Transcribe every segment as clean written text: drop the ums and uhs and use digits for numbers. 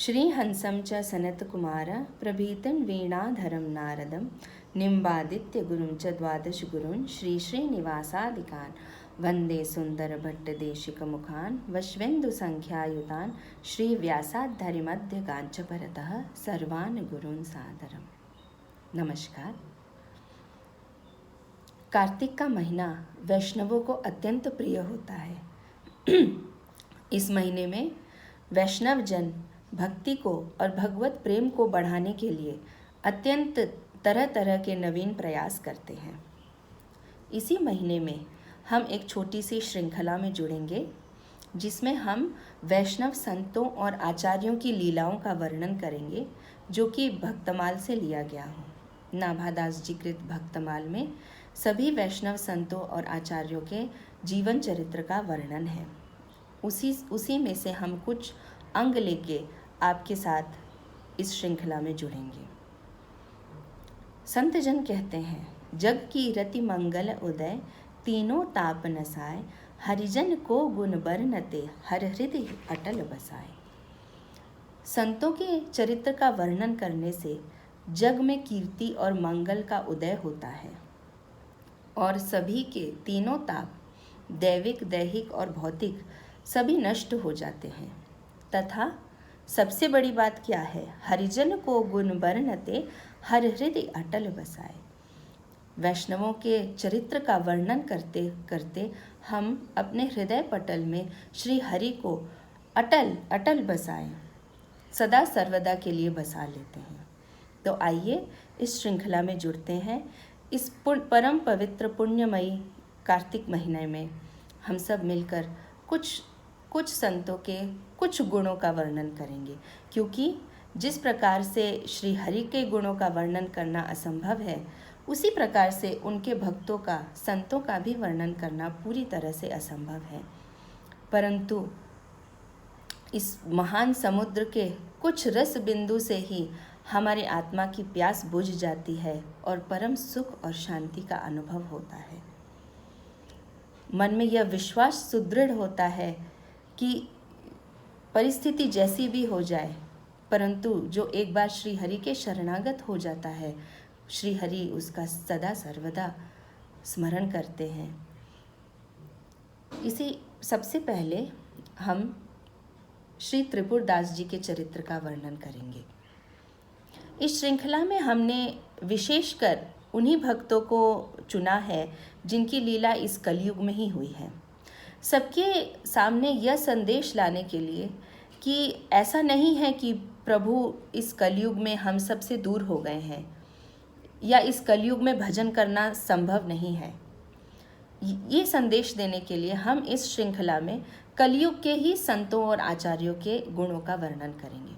श्रीहंसं च सनत्कुमार प्रभीतं वीणाधरं नारदं निम्बादित्यगुरुं च द्वादशगुरून् श्रीश्रीनिवासादिकान् वन्दे सुन्दरभट्टदेशिकमुखान् वश्वेन्दुसङ्ख्यायुतान् श्रीव्यासाद्धरिमध्यगान् च परतः सर्वान् गुरून् सादरम्। नमस्कार। कार्तिक का महीना वैष्णवों को अत्यंत प्रिय होता है। इस महीने में वैष्णव जन भक्ति को और भगवत प्रेम को बढ़ाने के लिए अत्यंत तरह तरह के नवीन प्रयास करते हैं। इसी महीने में हम एक छोटी सी श्रृंखला में जुड़ेंगे जिसमें हम वैष्णव संतों और आचार्यों की लीलाओं का वर्णन करेंगे, जो कि भक्तमाल से लिया गया हो। नाभादास जी कृत भक्तमाल में सभी वैष्णव संतों और आचार्यों के जीवन चरित्र का वर्णन है। उसी में से हम कुछ अंग लेके आपके साथ इस श्रृंखला में जुड़ेंगे। संत जन कहते हैं, जग की रति मंगल उदय तीनों ताप नसाए, हरिजन को गुण बरनते हर हृदय अटल बसाए। संतों के चरित्र का वर्णन करने से जग में कीर्ति और मंगल का उदय होता है और सभी के तीनों ताप, दैविक, दैहिक और भौतिक, सभी नष्ट हो जाते हैं। तथा सबसे बड़ी बात क्या है, हरिजन को गुण बरनते हर हृदय अटल बसाए। वैष्णवों के चरित्र का वर्णन करते करते हम अपने हृदय पटल में श्री हरि को अटल अटल बसाएं, सदा सर्वदा के लिए बसा लेते हैं। तो आइए इस श्रृंखला में जुड़ते हैं। इस परम पवित्र पुण्यमयी कार्तिक महीने में हम सब मिलकर कुछ संतों के कुछ गुणों का वर्णन करेंगे, क्योंकि जिस प्रकार से श्री हरि के गुणों का वर्णन करना असंभव है, उसी प्रकार से उनके भक्तों का, संतों का भी वर्णन करना पूरी तरह से असंभव है। परंतु इस महान समुद्र के कुछ रस बिंदु से ही हमारी आत्मा की प्यास बुझ जाती है और परम सुख और शांति का अनुभव होता है। मन में यह विश्वास सुदृढ़ होता है कि परिस्थिति जैसी भी हो जाए, परंतु जो एक बार श्री हरि के शरणागत हो जाता है, श्री हरि उसका सदा सर्वदा स्मरण करते हैं। इसी सबसे पहले हम श्री त्रिपुरदास जी के चरित्र का वर्णन करेंगे। इस श्रृंखला में हमने विशेषकर उन्हीं भक्तों को चुना है जिनकी लीला इस कलयुग में ही हुई है, सबके सामने यह संदेश लाने के लिए कि ऐसा नहीं है कि प्रभु इस कलयुग में हम सब से दूर हो गए हैं या इस कलयुग में भजन करना संभव नहीं है। ये संदेश देने के लिए हम इस श्रृंखला में कलयुग के ही संतों और आचार्यों के गुणों का वर्णन करेंगे।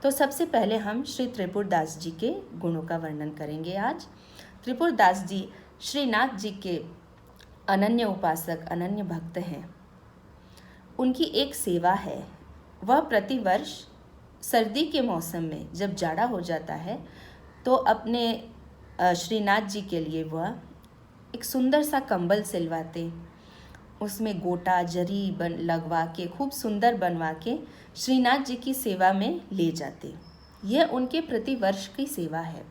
तो सबसे पहले हम श्री त्रिपुरदास जी के गुणों का वर्णन करेंगे आज। त्रिपुरदास जी श्रीनाथ जी के अनन्य उपासक, अनन्य भक्त हैं। उनकी एक सेवा है, वह प्रतिवर्ष सर्दी के मौसम में जब जाड़ा हो जाता है तो अपने श्रीनाथ जी के लिए वह एक सुंदर सा कंबल सिलवाते, उसमें गोटा जरी लगवा के खूब सुंदर बनवा के श्रीनाथ जी की सेवा में ले जाते। यह उनके प्रतिवर्ष की सेवा है।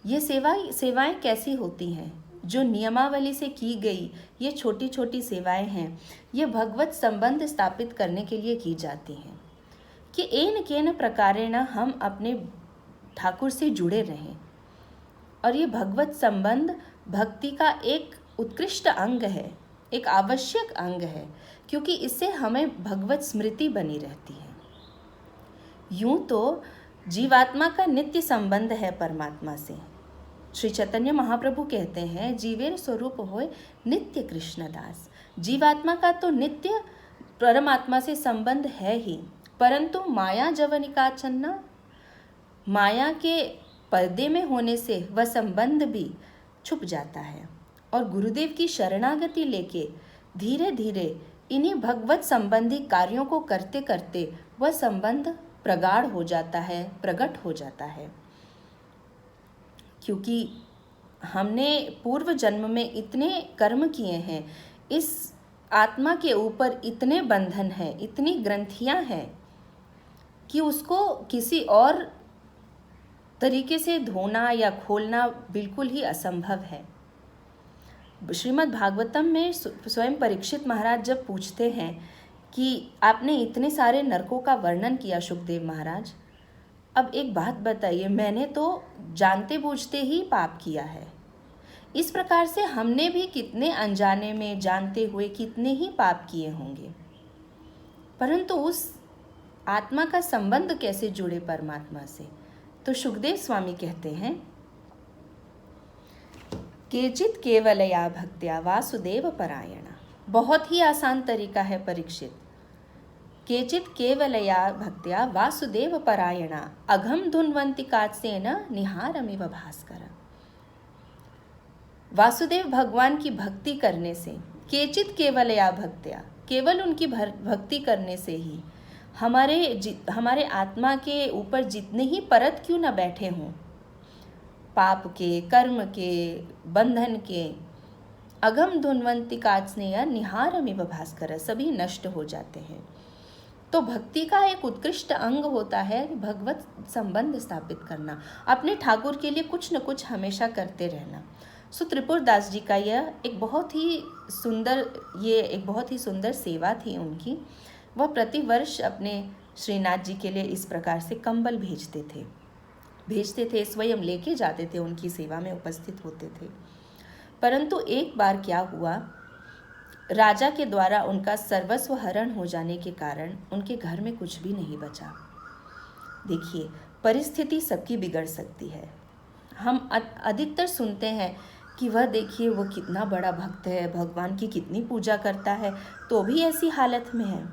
ये सेवाएं कैसी होती हैं? जो नियमावली से की गई ये छोटी छोटी सेवाएं हैं, ये भगवत संबंध स्थापित करने के लिए की जाती हैं कि एन केन प्रकारेण हम अपने ठाकुर से जुड़े रहें। और ये भगवत संबंध भक्ति का एक उत्कृष्ट अंग है, एक आवश्यक अंग है, क्योंकि इससे हमें भगवत स्मृति बनी रहती है। यूं तो जीवात्मा का नित्य संबंध है परमात्मा से। श्री चैतन्य महाप्रभु कहते हैं, जीवेर स्वरूप होय नित्य कृष्णदास। जीवात्मा का तो नित्य परमात्मा से संबंध है ही, परंतु माया जवनिकाचन्ना, माया के पर्दे में होने से वह संबंध भी छुप जाता है। और गुरुदेव की शरणागति लेके धीरे धीरे इन्हीं भगवत संबंधी कार्यों को करते करते वह संबंध प्रगाढ़ हो जाता है, प्रकट हो जाता है। क्योंकि हमने पूर्व जन्म में इतने कर्म किए हैं, इस आत्मा के ऊपर इतने बंधन हैं, इतनी ग्रंथियां हैं कि उसको किसी और तरीके से धोना या खोलना बिल्कुल ही असंभव है। श्रीमद् भागवतम में स्वयं परीक्षित महाराज जब पूछते हैं कि आपने इतने सारे नरकों का वर्णन किया सुखदेव महाराज, अब एक बात बताइए, मैंने तो जानते बूझते ही पाप किया है। इस प्रकार से हमने भी कितने अनजाने में, जानते हुए कितने ही पाप किए होंगे, परंतु उस आत्मा का संबंध कैसे जुड़े परमात्मा से। तो सुखदेव स्वामी कहते हैं, केचित केवलया भक्त्या वासुदेव परायणा। बहुत ही आसान तरीका है परीक्षित। केचित केवलया भक्त्या वासुदेव परायणा अघम धुन्वंति कात्सेन निहारमिव भास्कर। वासुदेव भगवान की भक्ति करने से, केचित केवलया भक्त्या, केवल उनकी भक्ति करने से ही हमारे आत्मा के ऊपर जितने ही परत क्यों न बैठे हों, पाप के, कर्म के, बंधन के, अगम धुन्वंति कात्स्नेय निहारमिव भास्कर, सभी नष्ट हो जाते हैं। तो भक्ति का एक उत्कृष्ट अंग होता है भगवत संबंध स्थापित करना, अपने ठाकुर के लिए कुछ न कुछ हमेशा करते रहना। सो त्रिपुरदास जी का यह एक बहुत ही सुंदर सेवा थी उनकी। वह प्रतिवर्ष अपने श्रीनाथ जी के लिए इस प्रकार से कंबल भेजते थे, स्वयं लेके जाते थे, उनकी सेवा में उपस्थित होते थे। परंतु एक बार क्या हुआ, राजा के द्वारा उनका सर्वस्व हरण हो जाने के कारण उनके घर में कुछ भी नहीं बचा। देखिए, परिस्थिति सबकी बिगड़ सकती है। हम अधिकतर सुनते हैं कि वह देखिए वो कितना बड़ा भक्त है, भगवान की कितनी पूजा करता है, तो भी ऐसी हालत में है।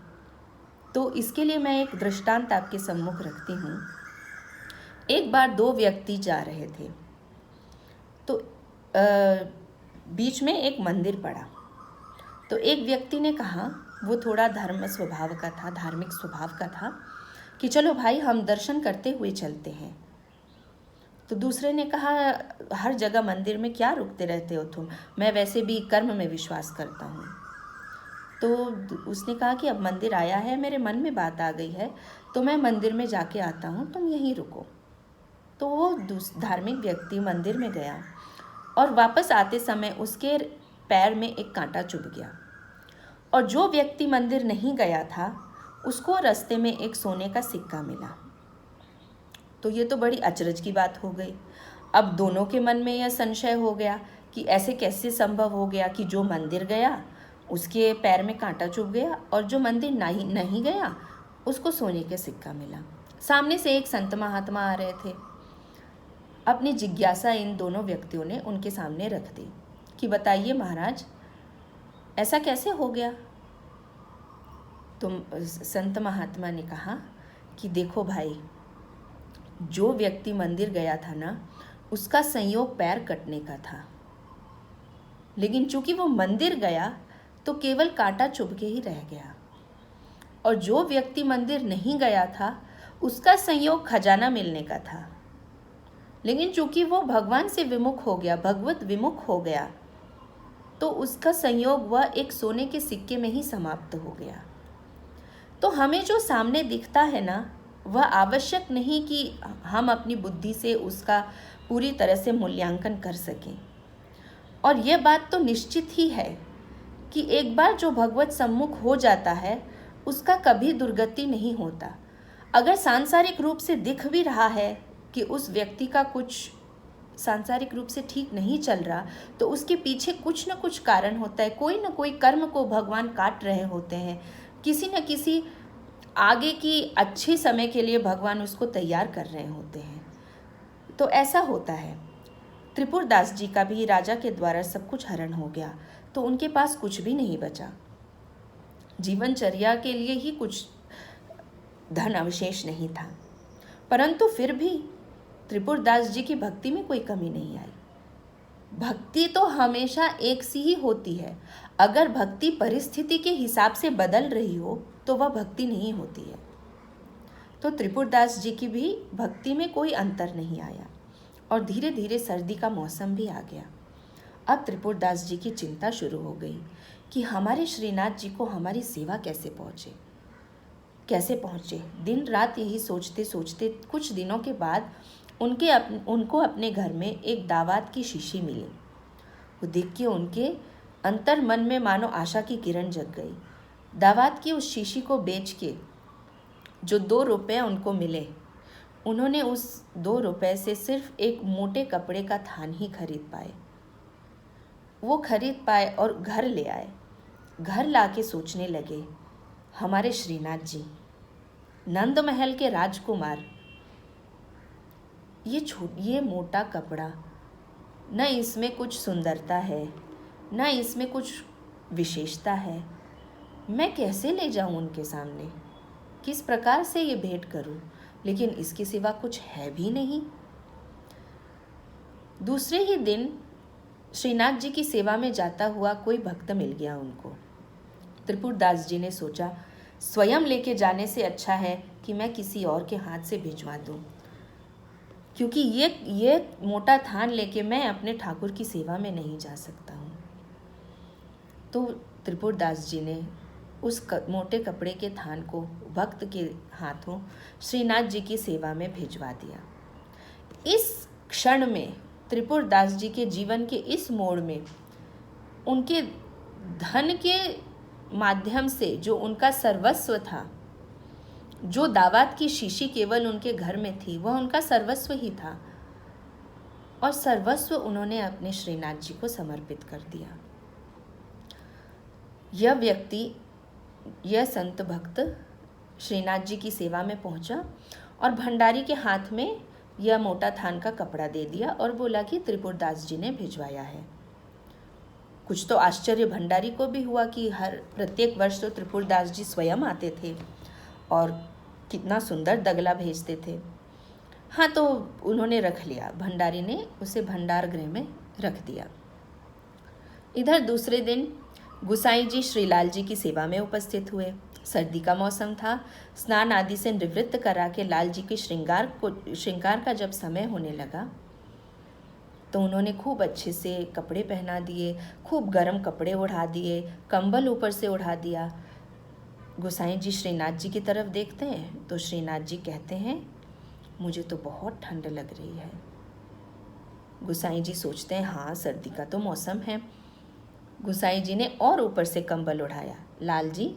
तो इसके लिए मैं एक दृष्टांत आपके सम्मुख रखती हूँ। एक बार दो व्यक्ति जा रहे थे, तो बीच में एक मंदिर पड़ा। तो एक व्यक्ति ने कहा, वो थोड़ा धार्मिक स्वभाव का था, कि चलो भाई हम दर्शन करते हुए चलते हैं। तो दूसरे ने कहा, हर जगह मंदिर में क्या रुकते रहते हो तुम, मैं वैसे भी कर्म में विश्वास करता हूँ। तो उसने कहा कि अब मंदिर आया है, मेरे मन में बात आ गई है, तो मैं मंदिर में जाके आता हूँ, तुम यहीं रुको। तो वो धार्मिक व्यक्ति मंदिर में गया और वापस आते समय उसके पैर में एक कांटा चुभ गया। और जो व्यक्ति मंदिर नहीं गया था उसको रास्ते में एक सोने का सिक्का मिला। तो ये तो बड़ी अचरज की बात हो गई। अब दोनों के मन में यह संशय हो गया कि ऐसे कैसे संभव हो गया कि जो मंदिर गया उसके पैर में कांटा चुभ गया और जो मंदिर नहीं गया उसको सोने का सिक्का मिला। सामने से एक संत महात्मा आ रहे थे। अपनी जिज्ञासा इन दोनों व्यक्तियों ने उनके सामने रख दी कि बताइए महाराज, ऐसा कैसे हो गया। तो संत महात्मा ने कहा कि देखो भाई, जो व्यक्ति मंदिर गया था ना, उसका संयोग पैर कटने का था, लेकिन चूंकि वो मंदिर गया तो केवल कांटा चुभ के ही रह गया। और जो व्यक्ति मंदिर नहीं गया था उसका संयोग खजाना मिलने का था, लेकिन चूंकि वो भगवान से विमुख हो गया, भगवत विमुख हो गया, तो उसका संयोग वह एक सोने के सिक्के में ही समाप्त हो गया। तो हमें जो सामने दिखता है ना, वह आवश्यक नहीं कि हम अपनी बुद्धि से उसका पूरी तरह से मूल्यांकन कर सकें। और यह बात तो निश्चित ही है कि एक बार जो भगवत सम्मुख हो जाता है उसका कभी दुर्गति नहीं होता। अगर सांसारिक रूप से दिख भी रहा है कि उस व्यक्ति का कुछ सांसारिक रूप से ठीक नहीं चल रहा, तो उसके पीछे कुछ न कुछ कारण होता है। कोई न कोई कर्म को भगवान काट रहे होते हैं, किसी न किसी आगे की अच्छे समय के लिए भगवान उसको तैयार कर रहे होते हैं। तो ऐसा होता है। त्रिपुरदास जी का भी राजा के द्वारा सब कुछ हरण हो गया, तो उनके पास कुछ भी नहीं बचा। जीवनचर्या के लिए ही कुछ धन अवशेष नहीं था, परंतु फिर भी त्रिपुरदास जी की भक्ति में कोई कमी नहीं आई। भक्ति तो हमेशा एक सी ही होती है। अगर भक्ति परिस्थिति के हिसाब से बदल रही हो तो वह भक्ति नहीं होती है। तो त्रिपुरदास जी की भी भक्ति में कोई अंतर नहीं आया और धीरे धीरे सर्दी का मौसम भी आ गया। अब त्रिपुरदास जी की चिंता शुरू हो गई कि हमारे श्रीनाथ जी को हमारी सेवा कैसे पहुँचे। कैसे पहुँचे। दिन रात यही सोचते सोचते कुछ दिनों के बाद उनको अपने घर में एक दावत की शीशी मिली। वो देख के उनके अंतर मन में मानो आशा की किरण जग गई। दावत की उस शीशी को बेच के जो 2 रुपये उनको मिले, उन्होंने उस 2 रुपये से सिर्फ एक मोटे कपड़े का थान ही खरीद पाए। वो खरीद पाए और घर ले आए। घर लाके सोचने लगे, हमारे श्रीनाथ जी, नंद महल के राजकुमार, ये मोटा कपड़ा, न इसमें कुछ सुंदरता है, न इसमें कुछ विशेषता है। मैं कैसे ले जाऊं उनके सामने, किस प्रकार से ये भेंट करूं, लेकिन इसके सिवा कुछ है भी नहीं। दूसरे ही दिन श्रीनाथ जी की सेवा में जाता हुआ कोई भक्त मिल गया उनको। त्रिपुरदास जी ने सोचा, स्वयं लेके जाने से अच्छा है कि मैं किसी और के हाथ से भिजवा दूं, क्योंकि ये मोटा थान लेके मैं अपने ठाकुर की सेवा में नहीं जा सकता हूँ। तो त्रिपुरदास जी ने उस मोटे कपड़े के थान को भक्त के हाथों श्रीनाथ जी की सेवा में भिजवा दिया। इस क्षण में, त्रिपुरदास जी के जीवन के इस मोड़ में, उनके धन के माध्यम से जो उनका सर्वस्व था, जो दावत की शीशी केवल उनके घर में थी, वह उनका सर्वस्व ही था, और सर्वस्व उन्होंने अपने श्रीनाथ जी को समर्पित कर दिया। यह व्यक्ति, यह संत भक्त श्रीनाथ जी की सेवा में पहुंचा और भंडारी के हाथ में यह मोटा थान का कपड़ा दे दिया और बोला कि त्रिपुरदास जी ने भिजवाया है। कुछ तो आश्चर्य भंडारी को भी हुआ कि प्रत्येक वर्ष तो त्रिपुरदास जी स्वयं आते थे और कितना सुंदर दगला भेजते थे। हाँ, तो उन्होंने रख लिया, भंडारी ने उसे भंडार गृह में रख दिया। इधर दूसरे दिन गुसाई जी श्रीलाल जी की सेवा में उपस्थित हुए। सर्दी का मौसम था। स्नान आदि से निवृत्त करा के लाल जी के श्रृंगार का जब समय होने लगा तो उन्होंने खूब अच्छे से कपड़े पहना दिए, खूब गर्म कपड़े ओढ़ा दिए, कंबल ऊपर से ओढ़ा दिया। गुसाई जी श्रीनाथ जी की तरफ देखते हैं तो श्रीनाथ जी कहते हैं, मुझे तो बहुत ठंड लग रही है। गुसाई जी सोचते हैं, हाँ, सर्दी का तो मौसम है। गुसाई जी ने और ऊपर से कंबल उठाया। लाल जी,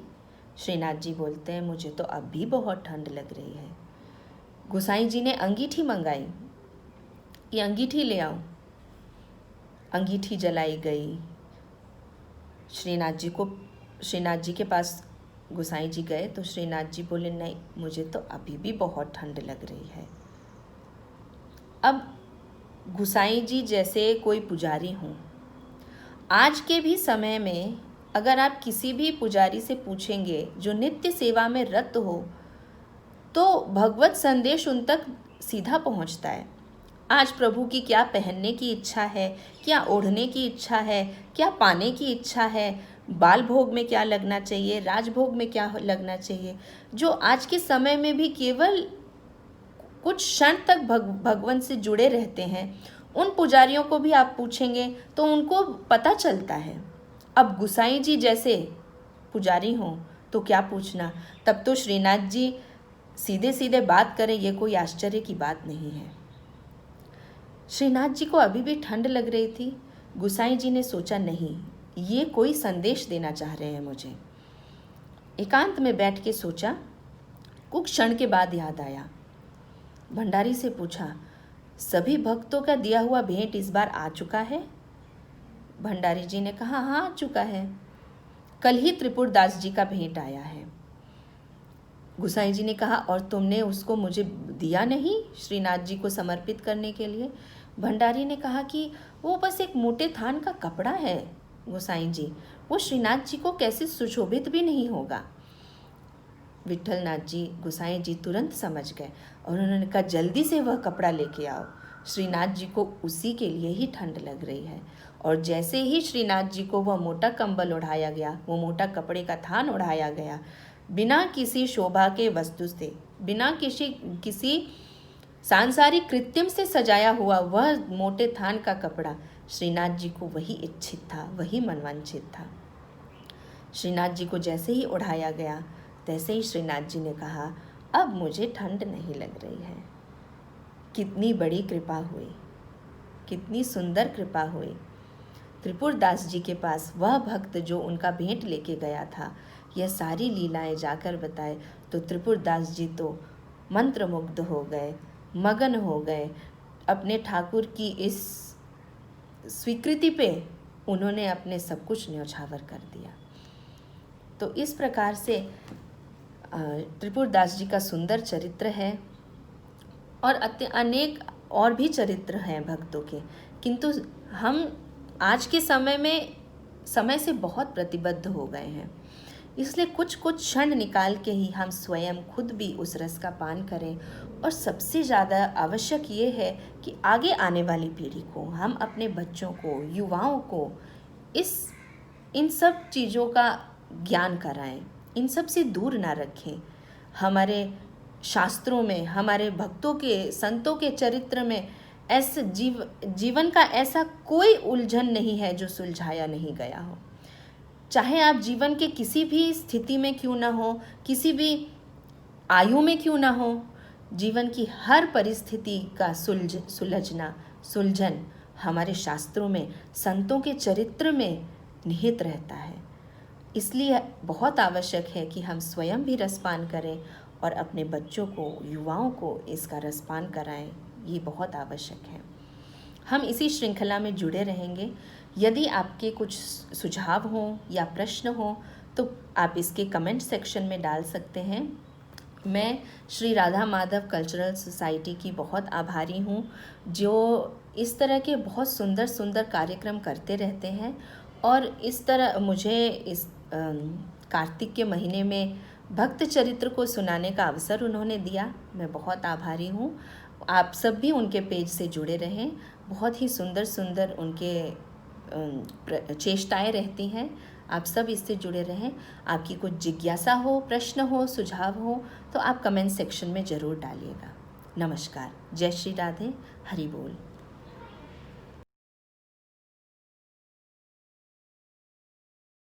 श्रीनाथ जी बोलते हैं, मुझे तो अब भी बहुत ठंड लग रही है। गुसाई जी ने अंगीठी मंगाई, ये अंगीठी ले आओ। अंगीठी जलाई गई। श्रीनाथ जी के पास गुसाई जी गए तो श्रीनाथ जी बोले, नहीं, मुझे तो अभी भी बहुत ठंड लग रही है। अब गुसाई जी जैसे कोई पुजारी हों, आज के भी समय में अगर आप किसी भी पुजारी से पूछेंगे जो नित्य सेवा में रत हो, तो भगवत संदेश उन तक सीधा पहुंचता है। आज प्रभु की क्या पहनने की इच्छा है, क्या ओढ़ने की इच्छा है, क्या पाने की इच्छा है, बाल भोग में क्या लगना चाहिए, राजभोग में क्या लगना चाहिए, जो आज के समय में भी केवल कुछ क्षण तक भगवान से जुड़े रहते हैं, उन पुजारियों को भी आप पूछेंगे तो उनको पता चलता है। अब गुसाई जी जैसे पुजारी हों तो क्या पूछना, तब तो श्रीनाथ जी सीधे सीधे बात करें, ये कोई आश्चर्य की बात नहीं है। श्रीनाथ जी को अभी भी ठंड लग रही थी। गुसाई जी ने सोचा, नहीं, ये कोई संदेश देना चाह रहे हैं मुझे। एकांत में बैठ के सोचा। कुछ क्षण के बाद याद आया। भंडारी से पूछा, सभी भक्तों का दिया हुआ भेंट इस बार आ चुका है? भंडारी जी ने कहा, हाँ, आ चुका है। कल ही त्रिपुरदास जी का भेंट आया है। गुसाई जी ने कहा, और तुमने उसको मुझे दिया नहीं श्रीनाथ जी को समर्पित करने के लिए? भंडारी ने कहा कि वो बस एक मोटे थान का कपड़ा है गुसाई जी, वो श्रीनाथ जी को कैसे सुशोभित भी नहीं होगा। विठलनाथ जी, गुसाई जी तुरंत समझ गए और उन्होंने कहा, जल्दी से वह कपड़ा लेके आओ, श्रीनाथ जी को उसी के लिए ही ठंड लग रही है। और जैसे ही श्रीनाथ जी को वह मोटा कंबल ओढ़ाया गया, वो मोटा कपड़े का थान ओढ़ाया गया, बिना किसी शोभा के वस्तु से, बिना किसी सांसारिक कृत्रिम से सजाया हुआ वह मोटे थान का कपड़ा श्रीनाथ जी को वही इच्छित था, वही मनवांछित था। श्रीनाथ जी को जैसे ही ओढ़ाया गया, तैसे ही श्रीनाथ जी ने कहा, अब मुझे ठंड नहीं लग रही है। कितनी बड़ी कृपा हुई, कितनी सुंदर कृपा हुई। त्रिपुरदास जी के पास वह भक्त जो उनका भेंट लेके गया था यह सारी लीलाएं जाकर बताए तो त्रिपुरदास जी तो मंत्रमुग्ध हो गए, मगन हो गए। अपने ठाकुर की इस स्वीकृति पे उन्होंने अपने सब कुछ न्यौछावर कर दिया। तो इस प्रकार से त्रिपुरदास जी का सुंदर चरित्र है और अनेक और भी चरित्र हैं भक्तों के, किंतु हम आज के समय से बहुत प्रतिबद्ध हो गए हैं, इसलिए कुछ कुछ क्षण निकाल के ही हम स्वयं खुद भी उस रस का पान करें। और सबसे ज़्यादा आवश्यक ये है कि आगे आने वाली पीढ़ी को, हम अपने बच्चों को, युवाओं को इन सब चीज़ों का ज्ञान कराएं, इन सब से दूर ना रखें। हमारे शास्त्रों में, हमारे भक्तों के, संतों के चरित्र में ऐसे जीवन का ऐसा कोई उलझन नहीं है जो सुलझाया नहीं गया हो। चाहे आप जीवन के किसी भी स्थिति में क्यों ना हो, किसी भी आयु में क्यों ना हो, जीवन की हर परिस्थिति का सुलझन हमारे शास्त्रों में, संतों के चरित्र में निहित रहता है। इसलिए बहुत आवश्यक है कि हम स्वयं भी रसपान करें और अपने बच्चों को, युवाओं को इसका रसपान कराएं। ये बहुत आवश्यक है। हम इसी श्रृंखला में जुड़े रहेंगे। यदि आपके कुछ सुझाव हों या प्रश्न हों तो आप इसके कमेंट सेक्शन में डाल सकते हैं। मैं श्री राधा माधव कल्चरल सोसाइटी की बहुत आभारी हूँ, जो इस तरह के बहुत सुंदर सुंदर कार्यक्रम करते रहते हैं और इस तरह मुझे इस कार्तिक के महीने में भक्त चरित्र को सुनाने का अवसर उन्होंने दिया। मैं बहुत आभारी हूँ। आप सब भी उनके पेज से जुड़े रहें। बहुत ही सुंदर सुंदर उनके चेष्टाएं रहती हैं। आप सब इससे जुड़े रहें। आपकी कुछ जिज्ञासा हो, प्रश्न हो, सुझाव हो तो आप कमेंट सेक्शन में ज़रूर डालिएगा। नमस्कार। जय श्री राधे। हरि बोल।